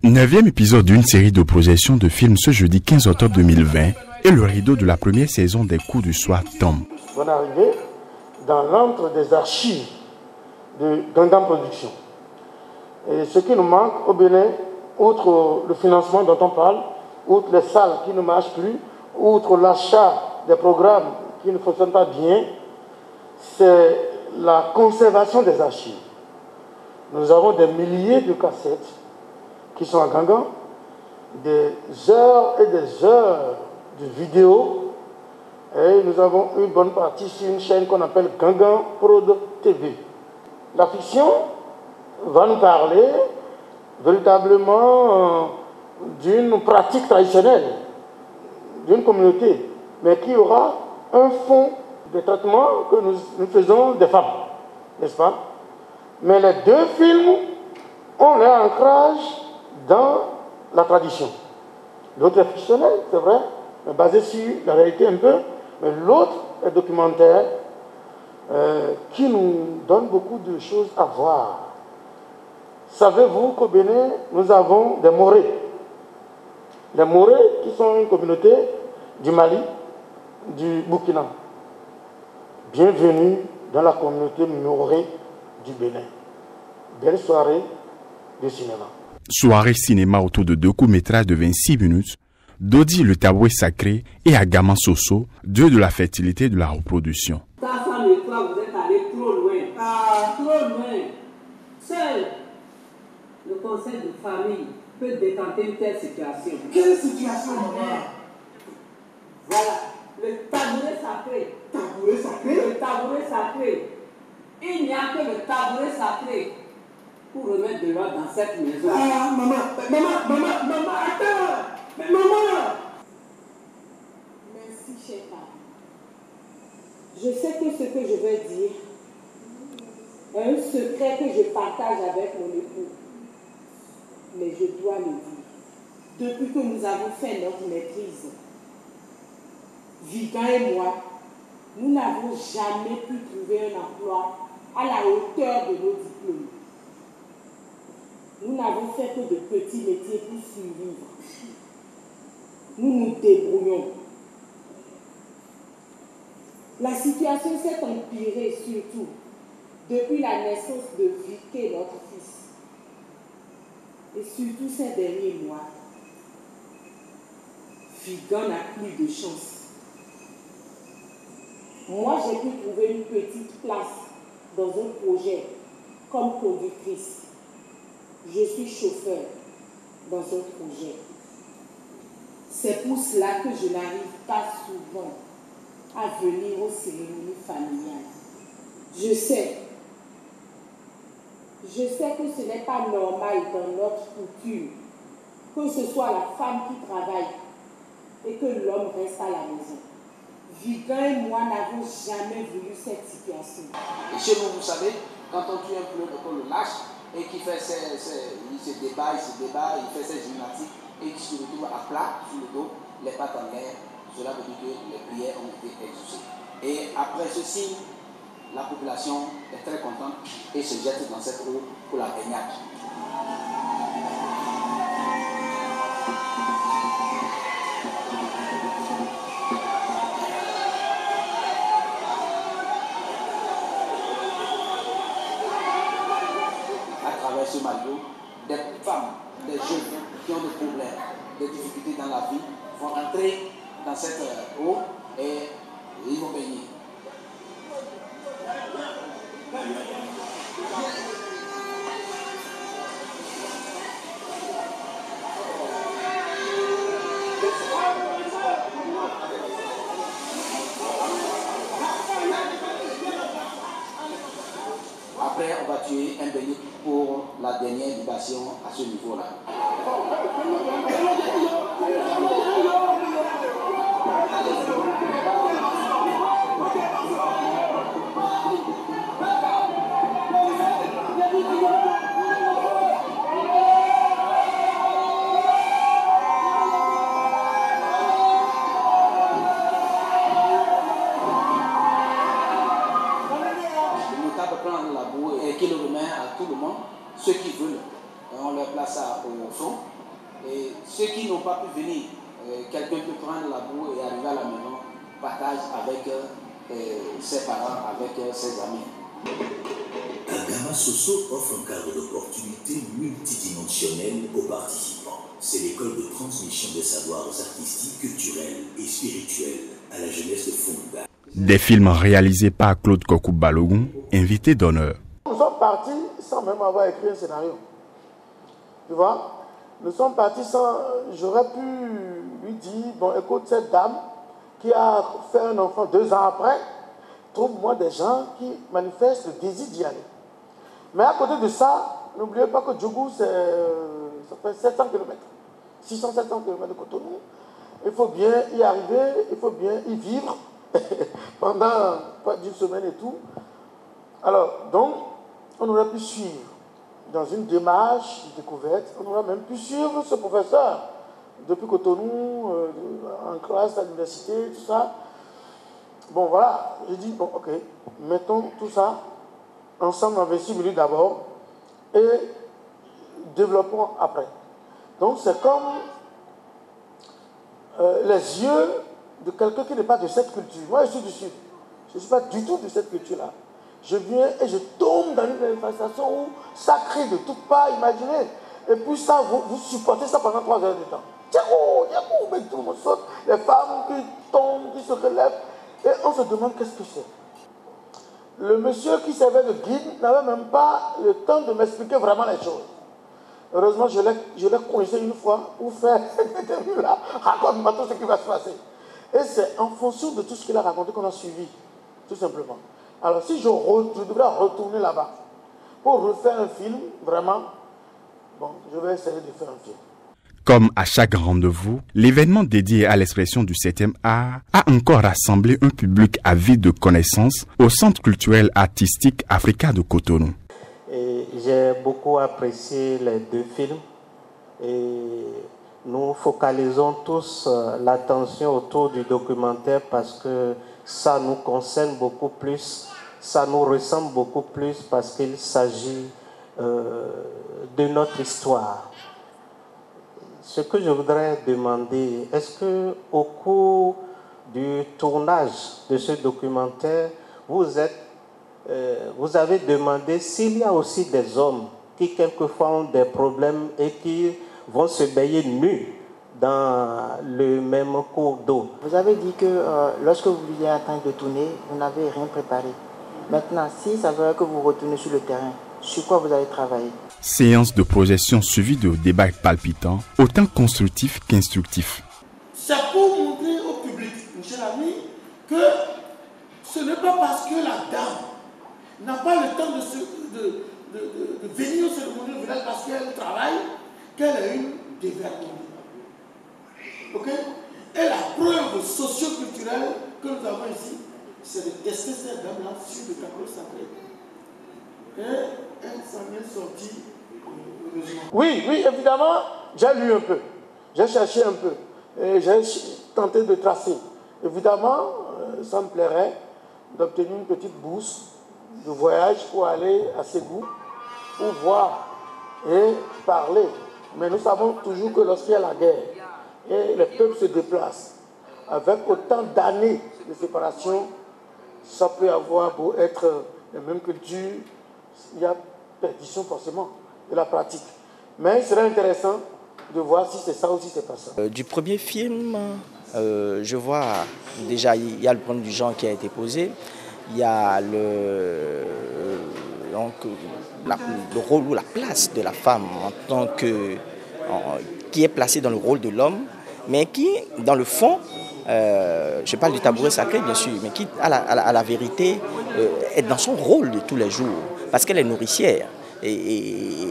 Neuvième épisode d'une série de projections de films ce jeudi 15 octobre 2020 et le rideau de la première saison des Coups du soir tombe. On est arrivé dans l'antre des archives de Gangan Production. Et ce qui nous manque au Bénin, outre le financement dont on parle, outre les salles qui ne marchent plus, outre l'achat des programmes qui ne fonctionnent pas bien, c'est la conservation des archives. Nous avons des milliers de cassettes qui sont à Gangan, des heures et des heures de vidéos, et nous avons une bonne partie sur une chaîne qu'on appelle Gangan Prod TV. La fiction va nous parler véritablement d'une pratique traditionnelle, d'une communauté, mais qui aura un fond de traitement que nous faisons des femmes, n'est-ce pas? Mais les deux films ont leur ancrage dans la tradition. L'autre est fictionnel, c'est vrai, mais basé sur la réalité un peu, mais l'autre est documentaire qui nous donne beaucoup de choses à voir. Savez-vous qu'au Bénin, nous avons des Morés? Les Morés qui sont une communauté du Mali, du Burkina. Bienvenue dans la communauté Morée du Bénin. Belle soirée de cinéma. Soirée cinéma autour de deux courts-métrages de 26 minutes, Dodi le tabouret sacré et Agaman Soso, dieu de la fertilité et de la reproduction. Ta femme et toi, vous êtes allés trop loin. Ah, trop loin. Seul le conseil de famille peut décanter une telle situation. Quelle situation, maman? Voilà, le tabouret sacré. Tabouret sacré? Le tabouret sacré. Il n'y a que le tabouret sacré pour remettre de l'ordre dans cette maison. Ah, maman, attends! Mais maman! Merci, chère femme. Je sais que ce que je vais dire est un secret que je partage avec mon époux. Mais je dois le dire. Depuis que nous avons fait notre maîtrise, Vigan et moi, nous n'avons jamais pu trouver un emploi à la hauteur de nos diplômes. Nous n'avons fait que de petits métiers pour survivre. Nous nous débrouillons. La situation s'est empirée surtout depuis la naissance de Vicky, notre fils. Et surtout ces derniers mois, Vigan n'a plus de chance. Moi, j'ai pu trouver une petite place dans un projet comme conductrice. Je suis chauffeur dans un projet. C'est pour cela que je n'arrive pas souvent à venir aux cérémonies familiales. Je sais que ce n'est pas normal dans notre culture que ce soit la femme qui travaille et que l'homme reste à la maison. Vigan et moi n'avons jamais voulu cette situation. Et chez nous, vous savez, quand on tue un plomb, on le lâche et qu'il fait il se débat, il fait ses gymnastiques et qui se retrouve à plat sur le dos, les pattes en l'air. Cela veut dire que les prières ont été exaucées. Et après ceci, la population est très contente et se jette dans cette eau pour la baignade. Ce maillot, des femmes, des jeunes qui ont des problèmes, des difficultés dans la vie, vont entrer dans cette eau et ils vont baigner. Après, on va tuer un beignet pour la dernière libation à ce niveau-là. qui le remet à tout le monde. Ceux qui veulent, on leur place ça au fond. Et ceux qui n'ont pas pu venir, quelqu'un peut prendre la boue et arriver à la maison, partage avec ses parents, avec ses amis. Agama Soso offre un cadre d'opportunités multidimensionnel aux participants. C'est l'école de transmission des savoirs artistiques, culturels et spirituels à la jeunesse de Funda. Des films réalisés par Claude Kokou Balogun, invité d'honneur. Nous sommes partis sans même avoir écrit un scénario. Tu vois? Nous sommes partis sans... J'aurais pu lui dire, bon écoute, cette dame qui a fait un enfant 2 ans après, trouve-moi des gens qui manifestent le désir d'y aller. Mais à côté de ça, n'oubliez pas que Djougou, ça fait 700 km. 600-700 km de Cotonou. Il faut bien y arriver, il faut bien y vivre pendant pas d'une semaine et tout. Alors, donc, on aurait pu suivre dans une démarche de découverte, on aurait même pu suivre ce professeur depuis Cotonou, en classe à l'université, tout ça. Bon, voilà, j'ai dit, bon, ok, mettons tout ça ensemble en 26 minutes d'abord et développons après. Donc, c'est comme les yeux de quelqu'un qui n'est pas de cette culture. Moi, je suis du Sud. Je ne suis pas du tout de cette culture-là. Je viens et je tombe dans une manifestation où ça crie de toutes parts, imaginez. Et puis ça, vous supportez ça pendant 3 heures de temps. Tiago, mais tout le monde saute. Les femmes qui tombent, qui se relèvent. Et on se demande qu'est-ce que c'est. Le monsieur qui servait de guide n'avait même pas le temps de m'expliquer vraiment les choses. Heureusement, je l'ai coincé une fois pour faire cette interview-là. Raconte-moi tout ce qui va se passer. Et c'est en fonction de tout ce qu'il a raconté qu'on a suivi, tout simplement. Alors si je devrais retourner là-bas pour refaire un film, vraiment, bon, je vais essayer de faire un film. Comme à chaque rendez-vous, l'événement dédié à l'expression du 7e art a encore rassemblé un public avide de connaissances au Centre culturel artistique Africa de Cotonou. J'ai beaucoup apprécié les 2 films et nous focalisons tous l'attention autour du documentaire parce que ça nous concerne beaucoup plus, ça nous ressemble beaucoup plus parce qu'il s'agit de notre histoire. Ce que je voudrais demander, est-ce que au cours du tournage de ce documentaire, vous avez demandé s'il y a aussi des hommes qui quelquefois ont des problèmes et qui vont se baigner nus dans le même cours d'eau. Vous avez dit que lorsque vous vouliez en train de tourner, vous n'avez rien préparé. Maintenant, si ça veut dire que vous retournez sur le terrain, sur quoi vous allez travailler? Séance de projection suivie de débats palpitants, autant constructifs qu'instructifs. C'est pour montrer au public, mon cher ami, que ce n'est pas parce que la dame n'a pas le temps de venir au cérémonie au village parce qu'elle travaille, qu'elle est une dévergondée. Ok? Et la preuve socio-culturelle que nous avons ici, c'est de tester cette dame-là sur le tableau sacré. Et elle s'en est sortie. Oui, évidemment, j'ai lu un peu. J'ai cherché un peu. Et j'ai tenté de tracer. Évidemment, ça me plairait d'obtenir une petite bourse de voyage pour aller à Ségou, pour voir et parler. Mais nous savons toujours que lorsqu'il y a la guerre et les peuples se déplacent, avec autant d'années de séparation, ça peut avoir beau être la même culture, il y a perdition forcément de la pratique. Mais il serait intéressant de voir si c'est ça ou si c'est pas ça. Du premier film, je vois déjà, il y a le problème du genre qui a été posé, il y a le rôle ou la place de la femme en tant que qui est placée dans le rôle de l'homme, mais qui, dans le fond, je parle du tabouret sacré bien sûr, mais qui, à la vérité, est dans son rôle de tous les jours, parce qu'elle est nourricière. Et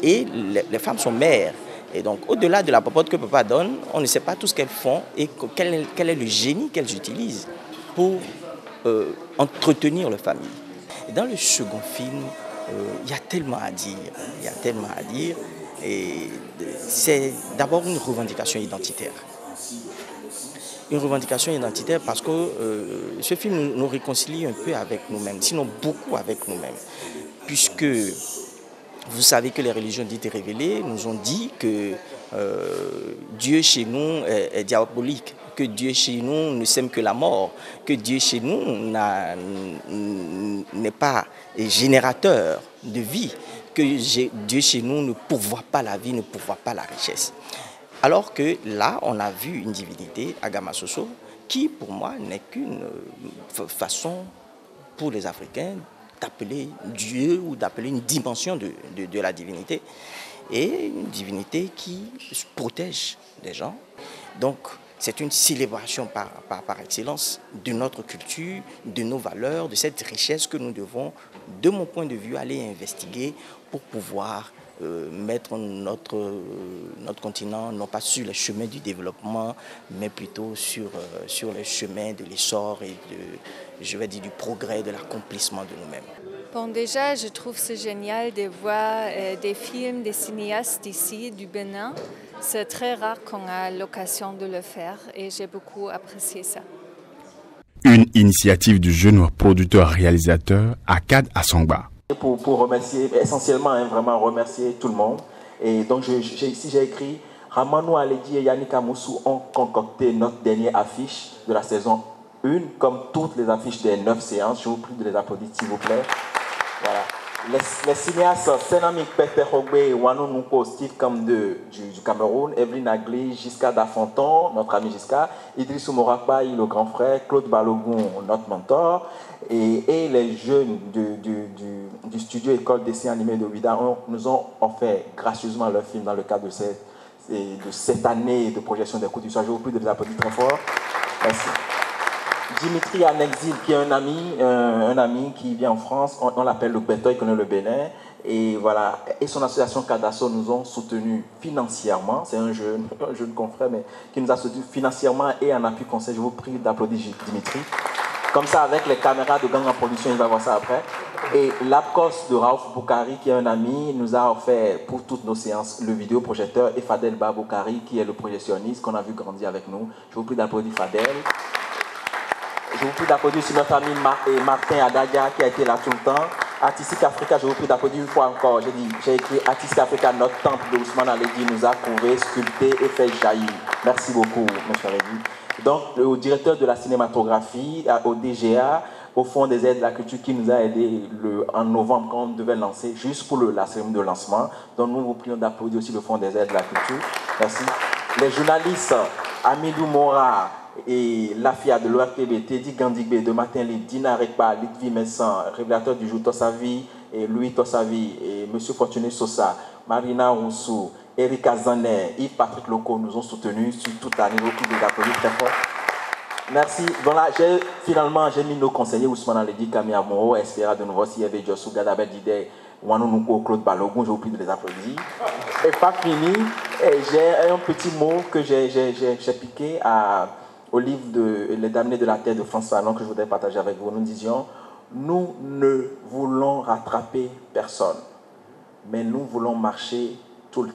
les femmes sont mères. Et donc, au-delà de la popote que papa donne, on ne sait pas tout ce qu'elles font et quel est le génie qu'elles utilisent pour entretenir leur famille. Et dans le second film, il y a tellement à dire. Il y a tellement à dire. Et c'est d'abord une revendication identitaire. Une revendication identitaire parce que ce film nous réconcilie un peu avec nous-mêmes, sinon beaucoup avec nous-mêmes. Puisque vous savez que les religions dites et révélées nous ont dit que Dieu chez nous est diabolique, que Dieu chez nous ne sème que la mort, que Dieu chez nous n'est pas générateur de vie, que Dieu chez nous ne pourvoit pas la vie, ne pourvoit pas la richesse. Alors que là, on a vu une divinité, Agama Soso, qui pour moi n'est qu'une façon pour les Africains d'appeler Dieu ou d'appeler une dimension de la divinité, et une divinité qui protège les gens. Donc c'est une célébration par excellence de notre culture, de nos valeurs, de cette richesse que nous devons, de mon point de vue, aller investiguer pour pouvoir mettre notre continent, non pas sur le chemin du développement, mais plutôt sur le chemin de l'essor et du progrès, de l'accomplissement de nous-mêmes. Bon, déjà, je trouve c'est génial de voir des films des cinéastes d'ici, du Bénin. C'est très rare qu'on a l'occasion de le faire et j'ai beaucoup apprécié ça. Une initiative du jeune producteur-réalisateur Akkad Assongba. Pour remercier, essentiellement, vraiment remercier tout le monde. Et donc, ici, j'ai écrit Ramanou Aledi et Yannick Amoussou ont concocté notre dernière affiche de la saison 1, comme toutes les affiches des 9 séances. Je vous prie de les applaudir, s'il vous plaît. Voilà. Les cinéastes Senamik Peter Hogbe, Wanou Nunko, Steve Kam du Cameroun, Evelyn Agli, Giscard Dafonton, notre ami Giscard, Idrissou Morakbaï, le grand frère, Claude Balogun, notre mentor, et les jeunes du studio École d'essai animé de Ouida nous ont offert gracieusement leur film dans le cadre de cette année de projection des coups du soir. Je vous prie de les applaudir très fort. Merci. Dimitri en exil, qui est un ami qui vit en France, on l'appelle le Bétoy, il connaît le Bénin, et voilà, et son association Cadasso nous ont soutenus financièrement, c'est un jeune confrère, mais qui nous a soutenus financièrement et en appui conseil. Je vous prie d'applaudir Dimitri. Comme ça, avec les caméras de Gang en production, il va voir ça après. Et l'APCOS de Raouf Boukari, qui est un ami, nous a offert pour toutes nos séances le vidéoprojecteur, et Fadel Baboukari, qui est le projectionniste qu'on a vu grandir avec nous. Je vous prie d'applaudir Fadel. Je vous prie d'applaudir sur notre ami Martin Adadia qui a été là tout le temps. Artistique Africa, je vous prie d'applaudir une fois encore. J'ai écrit Artistique Africa, notre temple de Ousmane Aledi nous a couvé, sculpté et fait jaillir. Merci beaucoup, M. Aledi. Donc, au directeur de la cinématographie, au DGA, au Fonds des aides de la culture qui nous a aidés en novembre quand on devait lancer, juste pour la cérémonie de lancement. Donc, nous vous prions d'applaudir aussi le Fonds des aides de la culture. Merci. Les journalistes, Amidou Mora, et Lafia de l'ORTB, Teddy Gandigbe de Matin Libre, Dina Rekba, Lidvi Messan, révélateur du jour Tossavi, et Louis Tossavi, et M. Fortuné Sosa, Marina Roussou, Erika Zanet, Yves-Patrick Loco nous ont soutenus sur toute l'année. Beaucoup de d'applaudir très fort. Merci. Donc là, j'ai mis nos conseillers Ousmane Aledi, Camille Amoro, Espera de Nouveau, Sieve Djossou, Gadabel Dide, Wanounuko, Claude Balogun, je vous prie de les applaudir. Et pas fini, j'ai un petit mot que j'ai piqué au livre Les Damnés de la Terre de François Fanon que je voudrais partager avec vous. Nous disions, nous ne voulons rattraper personne, mais nous voulons marcher tout le temps.